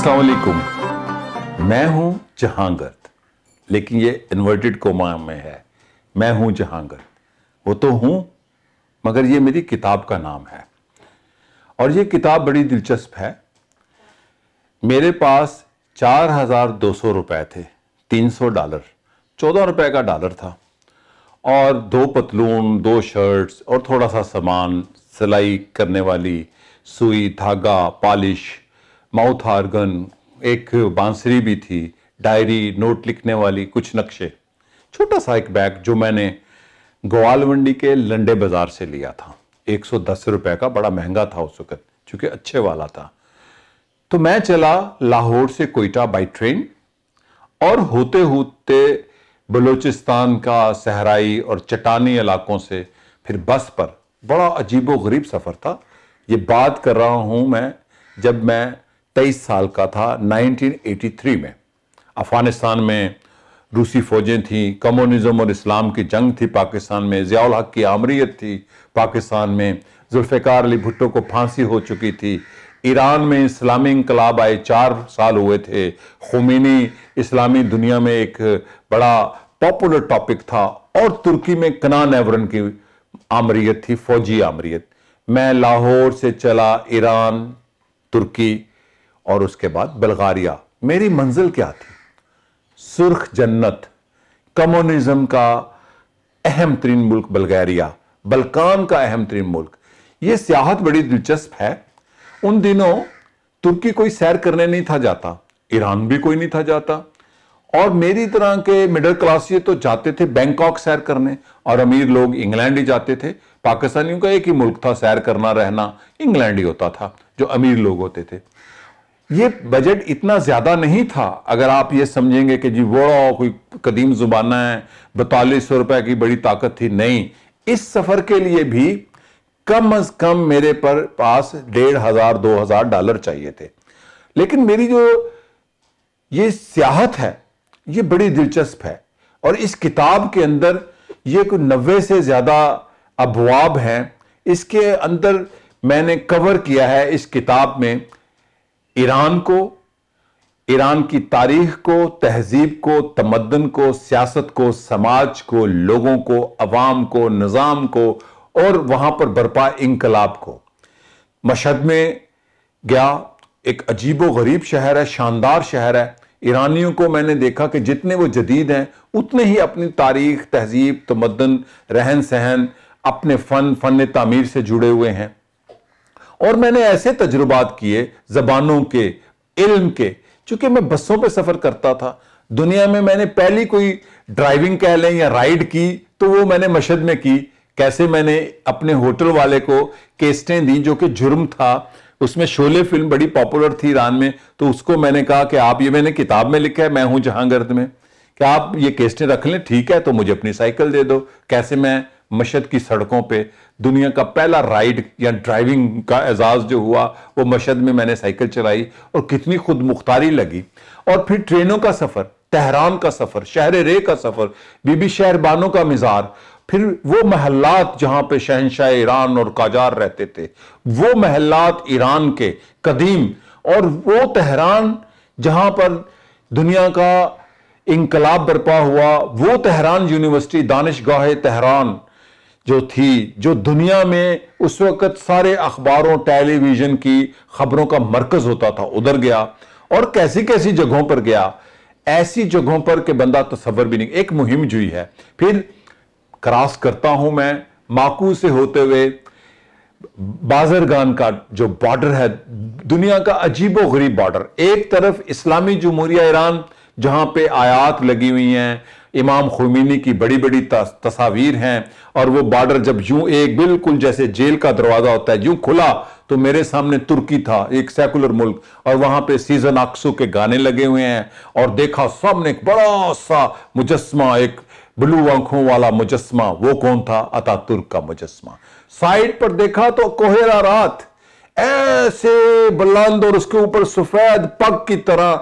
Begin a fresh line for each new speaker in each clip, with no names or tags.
अस्सलाम वालेकुम। मैं हूं जहांगीर, लेकिन ये इन्वर्टेड कोमा में है। मैं हूं जहांगीर, वो तो हूं, मगर ये मेरी किताब का नाम है। और ये किताब बड़ी दिलचस्प है। मेरे पास 4,200 रुपए थे, $300, $14 का डॉलर था, और 2 पतलून, 2 शर्ट्स और थोड़ा सा सामान, सिलाई करने वाली सुई, धागा, पॉलिश, माउथ आर्गन, एक बांसुरी भी थी, डायरी, नोट लिखने वाली, कुछ नक्शे, छोटा सा एक बैग जो मैंने ग्वालमंडी के लंडे बाजार से लिया था। 110 रुपए का, बड़ा महंगा था उस वक्त, चूंकि अच्छे वाला था। तो मैं चला लाहौर से कोयटा बाई ट्रेन, और होते होते बलूचिस्तान का सहराई और चट्टानी इलाकों से फिर बस पर। बड़ा अजीबो गरीब सफर था। ये बात कर रहा हूं मैं जब मैं 23 साल का था, 1983 में। अफगानिस्तान में रूसी फौजें थीं, कम्युनिज्म और इस्लाम की जंग थी पाकिस्तान में, ज़ियाउल हक की आमरीत थी पाकिस्तान में, जुल्फ़िकार अली भुट्टो को फांसी हो चुकी थी, ईरान में इस्लामी इंकलाब आए 4 साल हुए थे, खुमैनी इस्लामी दुनिया में एक बड़ा पॉपुलर टॉपिक था, और तुर्की में कनान एवरन की आमरीत थी, फौजी आमरीत। मैं लाहौर से चला ईरान, तुर्की और उसके बाद बल्गारिया। मेरी मंजिल क्या थी? सुर्ख जन्नत, कम्युनिज्म का अहम तरीन मुल्क बल्गारिया, बल्कान का अहम तरीन मुल्क। यह सियाहत बड़ी दिलचस्प है। उन दिनों तुर्की कोई सैर करने नहीं था जाता, ईरान भी कोई नहीं था जाता, और मेरी तरह के मिडिल क्लासी तो जाते थे बैंकॉक सैर करने, और अमीर लोग इंग्लैंड ही जाते थे। पाकिस्तानियों का एक ही मुल्क था सैर करना, रहना, इंग्लैंड ही होता था जो अमीर लोग होते थे। ये बजट इतना ज्यादा नहीं था। अगर आप ये समझेंगे कि जी वो कोई कदीम जुबाना है, 4200 रुपए की बड़ी ताकत थी, नहीं। इस सफर के लिए भी कम अज कम मेरे पास $1,500-2,000 चाहिए थे। लेकिन मेरी जो ये सियाहत है ये बड़ी दिलचस्प है, और इस किताब के अंदर ये कोई 90 से ज्यादा अबवाब हैं। इसके अंदर मैंने कवर किया है इस किताब में ईरान को, ईरान की तारीख को, तहजीब को, तमद्दन को, सियासत को, समाज को, लोगों को, अवाम को, निज़ाम को, और वहां पर बर्पा इंकलाब को। मशहद में गया, एक अजीबो गरीब शहर है, शानदार शहर है। ईरानियों को मैंने देखा कि जितने वो जदीद हैं उतने ही अपनी तारीख, तहजीब, तमद्दन, रहन सहन, अपने फन तामीर से जुड़े हुए हैं। और मैंने ऐसे तजुर्बात किए ज़बानों के, इल्म के, चूंकि मैं बसों पे सफर करता था। दुनिया में मैंने पहली कोई ड्राइविंग कह लें या राइड की तो वो मैंने मशहद में की। कैसे मैंने अपने होटल वाले को केस्टें दी, जो कि जुर्म था। उसमें शोले फिल्म बड़ी पॉपुलर थी ईरान में, तो उसको मैंने कहा कि आप, ये मैंने किताब में लिखा है मैं हूं जहांगीर में, कि आप ये केस्टें रख लें, ठीक है, तो मुझे अपनी साइकिल दे दो। कैसे मैं मशहद की सड़कों पे दुनिया का पहला राइड या ड्राइविंग का एजाज जो हुआ वो मशहद में मैंने साइकिल चलाई, और कितनी खुद मुख्तारी लगी। और फिर ट्रेनों का सफर, तेहरान का सफर, शहर रे का सफर, बीबी शहरबानों का मिजार, फिर वो महल्लात जहां पे शहंशाह ईरान और काजार रहते थे, वो महल्लात ईरान के कदीम, और वो तेहरान जहां पर दुनिया का इंकलाब बर्पा हुआ, वो तेहरान यूनिवर्सिटी, दानिशगाह तेहरान जो थी, जो दुनिया में उस वक्त सारे अखबारों, टेलीविजन की खबरों का मरकज होता था, उधर गया। और कैसी कैसी जगहों पर गया, ऐसी जगहों पर कि बंदा तसव्वुर भी नहीं। एक मुहिम जुई है। फिर क्रॉस करता हूं मैं माकू से होते हुए बाजरगान का जो बॉर्डर है, दुनिया का अजीबो गरीब बॉर्डर। एक तरफ इस्लामी जमहूरिया ईरान जहां पे आयात लगी हुई हैं, इमाम खुमैनी की बड़ी बड़ी तस्वीर हैं, और वो बॉर्डर जब यूं एक बिल्कुल जैसे जेल का दरवाजा होता है यूं खुला तो मेरे सामने तुर्की था, एक सेकुलर मुल्क, और वहां पे सीजन आक्सू के गाने लगे हुए हैं। और देखा सामने एक बड़ा सा मुजस्मा, एक ब्लू आंखों वाला मुजस्मा, वो कौन था? अतातुर्क का मुजस्मा। साइड पर देखा तो कोहेरा रात, ऐसे बुलंद, और उसके ऊपर सफेद पग की तरह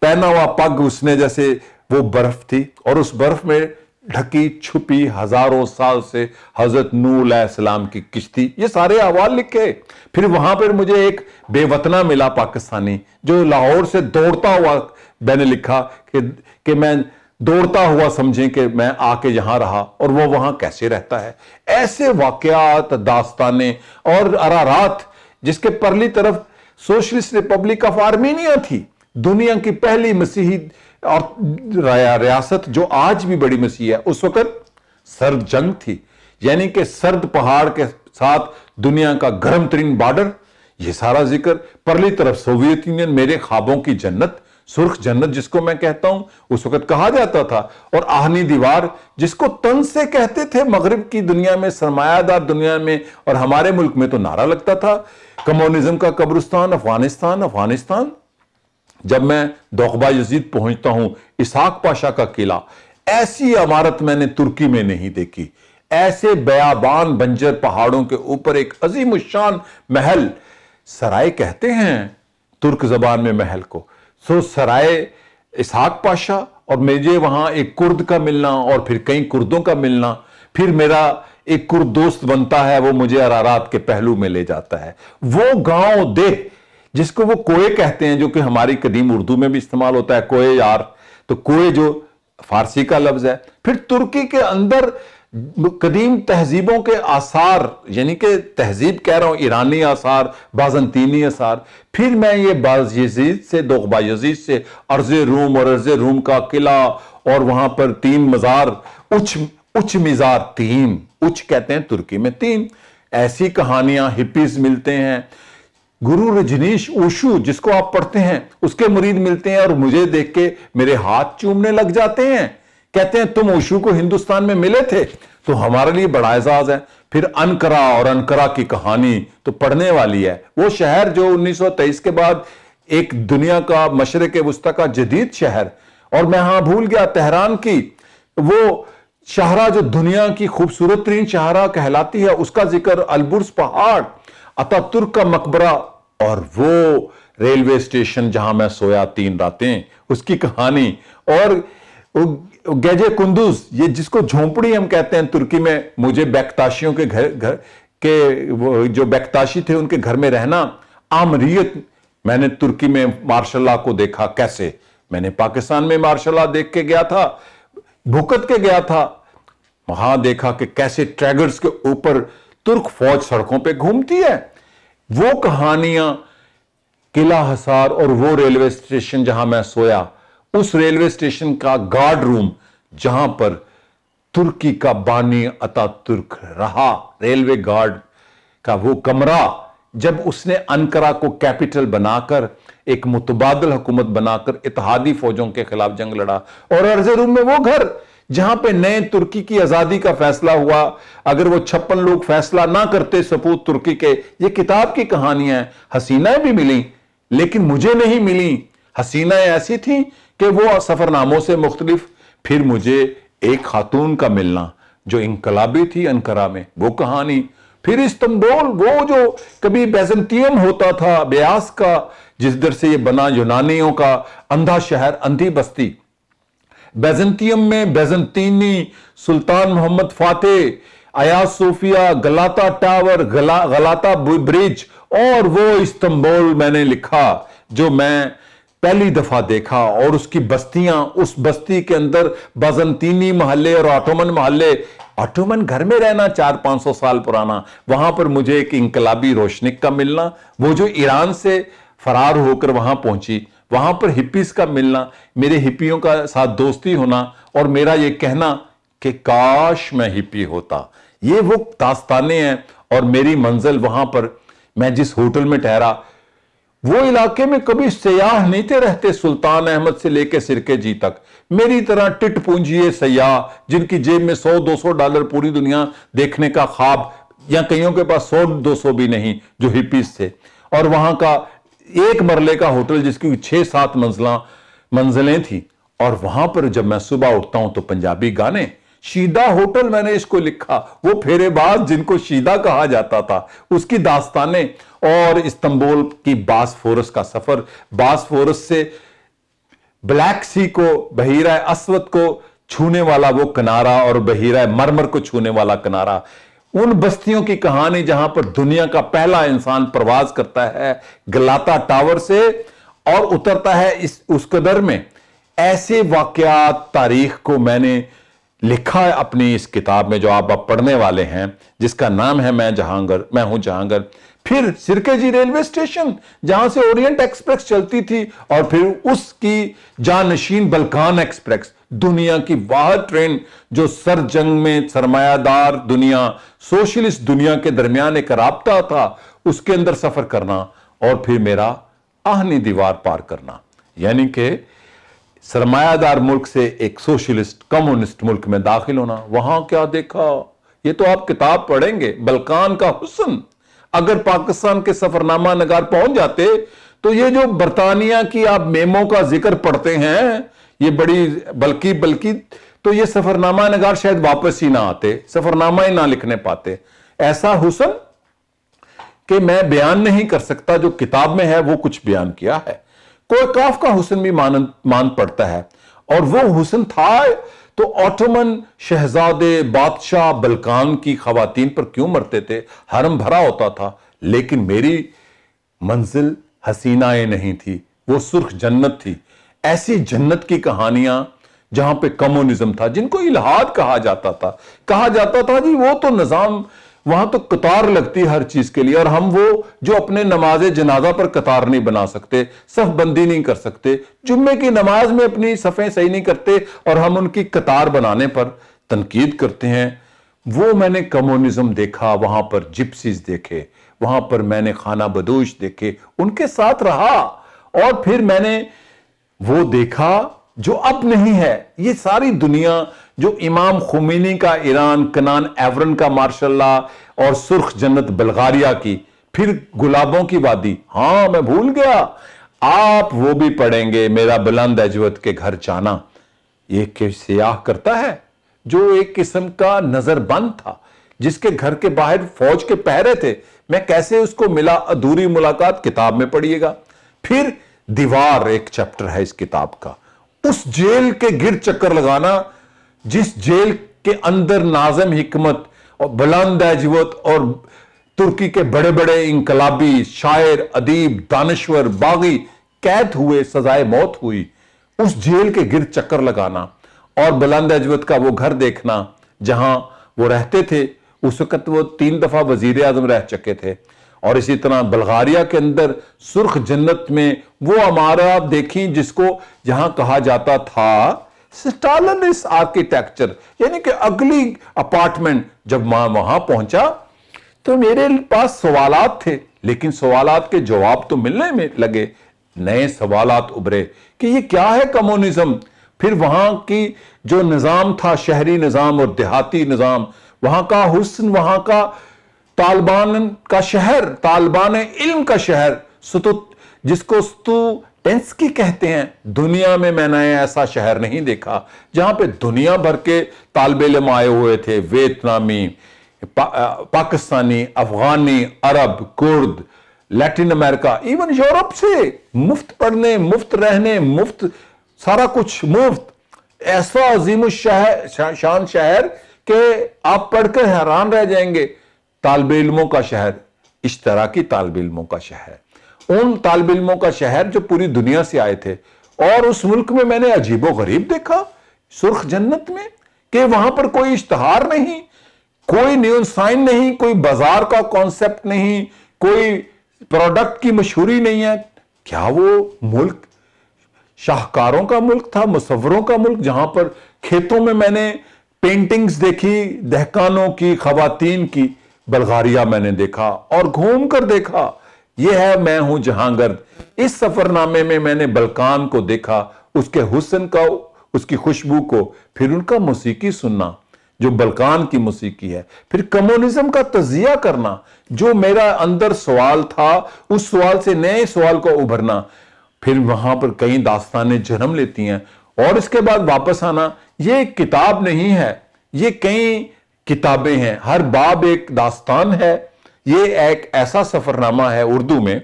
पहना हुआ पग उसने, जैसे वो बर्फ थी, और उस बर्फ में ढकी छुपी हजारों साल से हजरत नूह अलैहिस्सलाम की किश्ती, ये सारे अहवाल लिखे। फिर वहां पर मुझे एक बेवतना मिला पाकिस्तानी, जो लाहौर से दौड़ता हुआ, मैंने लिखा कि मैं दौड़ता हुआ समझें कि मैं आके यहां रहा और वो वहां कैसे रहता है। ऐसे वाकयात, दास्तानें, और अरारात जिसके परली तरफ सोशलिस्ट रिपब्लिक ऑफ आर्मीनिया थी, दुनिया की पहली मसीही और रियासत जो आज भी बड़ी मसीह है। उस वक्त सर्द जंग थी, यानी कि सर्द पहाड़ के साथ दुनिया का गर्म तरीन बॉर्डर, ये सारा जिक्र। परली तरफ सोवियत यूनियन, मेरे ख्वाबों की जन्नत, सुर्ख जन्नत जिसको मैं कहता हूं, उस वक्त कहा जाता था। और आहनी दीवार जिसको तन से कहते थे मगरिब की दुनिया में, सरमायादार दुनिया में, और हमारे मुल्क में तो नारा लगता था कम्युनिज्म का कब्रिस्तान अफगानिस्तान, अफगानिस्तान। जब मैं दोखबा यजीद पहुंचता हूं, इसहाक पाशा का किला, ऐसी इमारत मैंने तुर्की में नहीं देखी। ऐसे बयाबान बंजर पहाड़ों के ऊपर एक अजीम शान महल, सराय कहते हैं तुर्क जबान में महल को। सो सराय इसहाक पाशा, और मुझे वहां एक कुर्द का मिलना और फिर कई कुर्दों का मिलना। फिर मेरा एक कुर्द दोस्त बनता है, वो मुझे अरारात के पहलू में ले जाता है। वो गांव देख जिसको वो कोए कहते हैं, जो कि हमारी कदीम उर्दू में भी इस्तेमाल होता है, कोए यार, तो कोए जो फारसी का लफ्ज है। फिर तुर्की के अंदर कदीम तहजीबों के आसार, यानी कि तहजीब कह रहा हूं, ईरानी आसार, बाजंतीनी आसार। फिर मैं ये बायजीद से, दोखबा यजीद से अर्ज़े रूम, और अर्ज़े रूम का किला, और वहां पर 3 मज़ार, उच्च मिजार 3, उच्च कहते हैं तुर्की में 3। ऐसी कहानियां, हिप्पीज मिलते हैं, गुरु रजनीश ओशो जिसको आप पढ़ते हैं, उसके मुरीद मिलते हैं, और मुझे देख के मेरे हाथ चूमने लग जाते हैं। कहते हैं तुम ओशो को हिंदुस्तान में मिले थे, तो हमारे लिए बड़ा एजाज है। फिर अनकरा, और अनकरा की कहानी तो पढ़ने वाली है। वो शहर जो 1923 के बाद एक दुनिया का, मशरिक वस्ता का जदीद शहर, और मैं हाँ भूल गया तेहरान की वो शाहरा जो दुनिया की खूबसूरत तरीन शाहरा कहलाती है, उसका जिक्र, अलबुर्ज पहाड़, अतातुर्क का मकबरा, और वो रेलवे स्टेशन जहां मैं सोया 3 रातें, उसकी कहानी, और गैजे कुंदुज, ये जिसको झोंपड़ी हम कहते हैं तुर्की में। मुझे बेक्ताशियों के घर के जो बेक्ताशी थे उनके घर में रहना आमरीत। मैंने तुर्की में मार्शल लॉ को देखा कैसे, मैंने पाकिस्तान में मार्शल लॉ देख के गया था, भुकत के गया था, वहां देखा कि कैसे ट्रैगर्स के ऊपर तुर्क फौज सड़कों पे घूमती है। वो कहानियां, किला हसार, और वो रेलवे स्टेशन जहां मैं सोया, उस रेलवे स्टेशन का गार्ड रूम जहां पर तुर्की का बानी अतातुर्क रहा, रेलवे गार्ड का वो कमरा, जब उसने अनकरा को कैपिटल बनाकर, एक मुतबादल हुकूमत बनाकर इत्तेहादी फौजों के खिलाफ जंग लड़ा। और अर्ज़े रूम में वो घर जहां पे नए तुर्की की आजादी का फैसला हुआ, अगर वो 56 लोग फैसला ना करते सपूत तुर्की के। ये किताब की कहानियां हैं। हसीनाएं भी मिली, लेकिन मुझे नहीं मिली। हसीनाएं ऐसी थी कि वो सफरनामों से मुख्तलिफ। फिर मुझे एक खातून का मिलना जो इनकलाबी थी अनकरा में, वो कहानी। फिर इस्तंबुल, वो जो कभी बैजंतियम होता था, ब्यास का, जिस दर से ये बना यूनानियों का अंधा शहर, अंधी बस्ती। बैजंतियम में बैजंतीनी सुल्तान मोहम्मद फातेह, आया सोफिया, गलाता टावर, गलाता ब्रिज, और वो इस्तंबुल मैंने लिखा जो मैं पहली दफा देखा। और उसकी बस्तियां, उस बस्ती के अंदर बाजंतीनी महल्ले और ऑटोमन महल्ले, ऑटोमन घर में रहना 400-500 साल पुराना। वहां पर मुझे एक इंकलाबी रोशनिक का मिलना, वो जो ईरान से फरार होकर वहां पहुंची। वहां पर हिप्पीज का मिलना, मेरे हिप्पियों का साथ दोस्ती होना, और मेरा ये कहना कि काश मैं हिप्पी होता। ये वो दास्तानें हैं। और मेरी मंजिल वहां पर, मैं जिस होटल में ठहरा, वो इलाके में कभी सयाह नहीं थे रहते, सुल्तान अहमद से लेकर सिरके जी तक। मेरी तरह टिट पूंजिए सयाह जिनकी जेब में $100-200 पूरी दुनिया देखने का ख्वाब, या कईयों के पास 100-200 भी नहीं, जो हिप्पीज थे। और वहां का एक मरले का होटल जिसकी 6-7 मंजिलें थी। और वहां पर जब मैं सुबह उठता हूं तो पंजाबी गाने। शीदा होटल मैंने इसको लिखा, वो फेरेबाज जिनको शीदा कहा जाता था, उसकी दास्तानें। और इस्तंबुल की बासफोरस का सफर, बासफोरस से ब्लैक सी को, बहीरा अस्वद को छूने वाला वो किनारा और बहीरा मरमर को छूने वाला किनारा, उन बस्तियों की कहानी जहां पर दुनिया का पहला इंसान प्रवास करता है गलाता टावर से और उतरता है उस कदर में। ऐसे वाकयात तारीख को मैंने लिखा है अपनी इस किताब में जो आप पढ़ने वाले हैं, जिसका नाम है मैं हूं जहांगीर। फिर सिरकेजी रेलवे स्टेशन जहां से ओरिएंट एक्सप्रेस चलती थी, और फिर उसकी जानशीन बल्कान एक्सप्रेस, दुनिया की वाहिद ट्रेन जो सर जंग में सरमायादार दुनिया, सोशलिस्ट दुनिया के दरमियान एक राब्ता था, उसके अंदर सफर करना और फिर मेरा आहनी दीवार पार करना, यानी कि सरमायादार मुल्क से एक सोशलिस्ट कम्युनिस्ट मुल्क में दाखिल होना। वहां क्या देखा, ये तो आप किताब पढ़ेंगे, बल्कान का हुस्न। अगर पाकिस्तान के सफरनामा नगार पहुंच जाते तो ये जो बरतानिया की आप मेमो का जिक्र पढ़ते हैं, ये बड़ी बल्कि तो ये सफरनामा नगार शायद वापस ही ना आते, सफरनामा ही ना लिखने पाते। ऐसा हुस्न कि मैं बयान नहीं कर सकता, जो किताब में है वो कुछ बयान किया है। कोई काफ का हुस्न भी मान पड़ता है, और वो हुस्न था तो ऑटोमन शहजादे बादशाह बल्कान की खवातीन पर क्यों मरते थे, हरम भरा होता था, लेकिन मेरी मंजिल हसीनाएं नहीं थी, वो सुर्ख जन्नत थी। ऐसी जन्नत की कहानियां जहां पे कम्युनिज्म था, जिनको इल्हाद कहा जाता था जी वो तो निजाम, वहां तो कतार लगती हर चीज के लिए, और हम वो जो अपने नमाज जनाजा पर कतार नहीं बना सकते, सफ बंदी नहीं कर सकते, जुम्मे की नमाज में अपनी सफ़ें सही नहीं करते, और हम उनकी कतार बनाने पर तनकीद करते हैं। वो मैंने कम्युनिज्म देखा, वहां पर जिप्सीज देखे, वहां पर मैंने खाना बदोश देखे, उनके साथ रहा, और फिर मैंने वो देखा जो अब नहीं है। ये सारी दुनिया जो इमाम खुमैनी का ईरान, कनान एवरन का मार्शल्ला, और सुर्ख जन्नत बल्गारिया की, फिर गुलाबों की वादी, हां मैं भूल गया, आप वो भी पढ़ेंगे, मेरा बुलंद अजवत के घर जाना। ये सियाह करता है जो एक किस्म का नजरबंद था, जिसके घर के बाहर फौज के पहरे थे, मैं कैसे उसको मिला, अधूरी मुलाकात, किताब में पढ़िएगा। फिर दीवार एक चैप्टर है इस किताब का, उस जेल के गिर चक्कर लगाना जिस जेल के अंदर नाज़िम हिकमत और बुलंद अजवत और तुर्की के बड़े बड़े इंकलाबी शायर, अदीब, दानश्वर, बागी कैद हुए, सजाए मौत हुई, उस जेल के गिर चक्कर लगाना, और बुलंद अजवत का वो घर देखना जहां वो रहते थे। उस वक्त वो 3 दफा वजीर आजम रह चुके थे। और इसी तरह बल्गारिया के अंदर सुर्ख जन्नत में वो इमारत देखी जिसको जहां कहा जाता था स्टालिनिस्ट आर्किटेक्चर, यानी कि अगली अपार्टमेंट। जब मैं वहां पहुंचा तो मेरे पास सवालात थे, लेकिन सवालात के जवाब तो मिलने में लगे, नए सवालात उभरे कि ये क्या है कम्युनिज्म। फिर वहां की जो निजाम था, शहरी निजाम और देहाती निजाम, वहां का हुस्न, वहां का तालिबान का शहर, तालिबान इल्म का शहर, जिसको स्टूडेंट्स कहते हैं। दुनिया में मैंने ऐसा शहर नहीं देखा जहां पे दुनिया भर के तालिब इल्म आए हुए थे, वियतनामी, पाकिस्तानी, अफगानी, अरब, Kurd, Latin America, even Europe से मुफ्त पढ़ने, मुफ्त रहने, मुफ्त सारा कुछ मुफ्त। ऐसा अजीम शान शहर कि आप पढ़कर हैरान रह जाएंगे। तालिब इल्मों का शहर, इस तरह की तालिब इल्मों का शहर, उन तालिब इल्मों का शहर जो पूरी दुनिया से आए थे। और उस मुल्क में मैंने अजीबो गरीब देखा, सुर्ख जन्नत में, कि वहां पर कोई इश्तहार नहीं, कोई न्यूज़ साइन नहीं, कोई बाजार का कॉन्सेप्ट नहीं, कोई प्रोडक्ट की मशहूरी नहीं है। क्या वो मुल्क शाहकारों का मुल्क था, मुसव्वरों का मुल्क, जहां पर खेतों में मैंने पेंटिंग्स देखी, दहकानों की, खवातीन की। बल्गारिया मैंने देखा और घूम कर देखा। यह है मैं हूं जहांगीर। इस सफरनामे में मैंने बल्कान को देखा, उसके हुस्न का, उसकी खुशबू को, फिर उनका मौसीकी सुनना जो बल्कान की मौसीकी है, फिर कम्युनिज्म का तजिया करना, जो मेरा अंदर सवाल था, उस सवाल से नए सवाल को उभरना, फिर वहां पर कई दास्तानें जन्म लेती हैं, और इसके बाद वापस आना। ये एक किताब नहीं है, ये कई किताबें हैं, हर बाब एक दास्तान है। ये एक ऐसा सफरनामा है उर्दू में,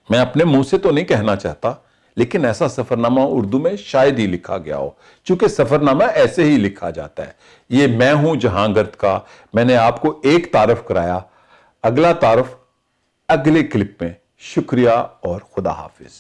मैं अपने मुंह से तो नहीं कहना चाहता, لیکن ایسا سفرنامہ اردو میں شاید ہی لکھا گیا ہو، چونکہ سفرنامہ ایسے ہی لکھا جاتا ہے۔ یہ میں ہوں جہانگرد کا میں نے آپ کو ایک تعارف کرایا، اگلا تعارف اگلے کلپ میں۔ شکریہ اور خدا حافظ۔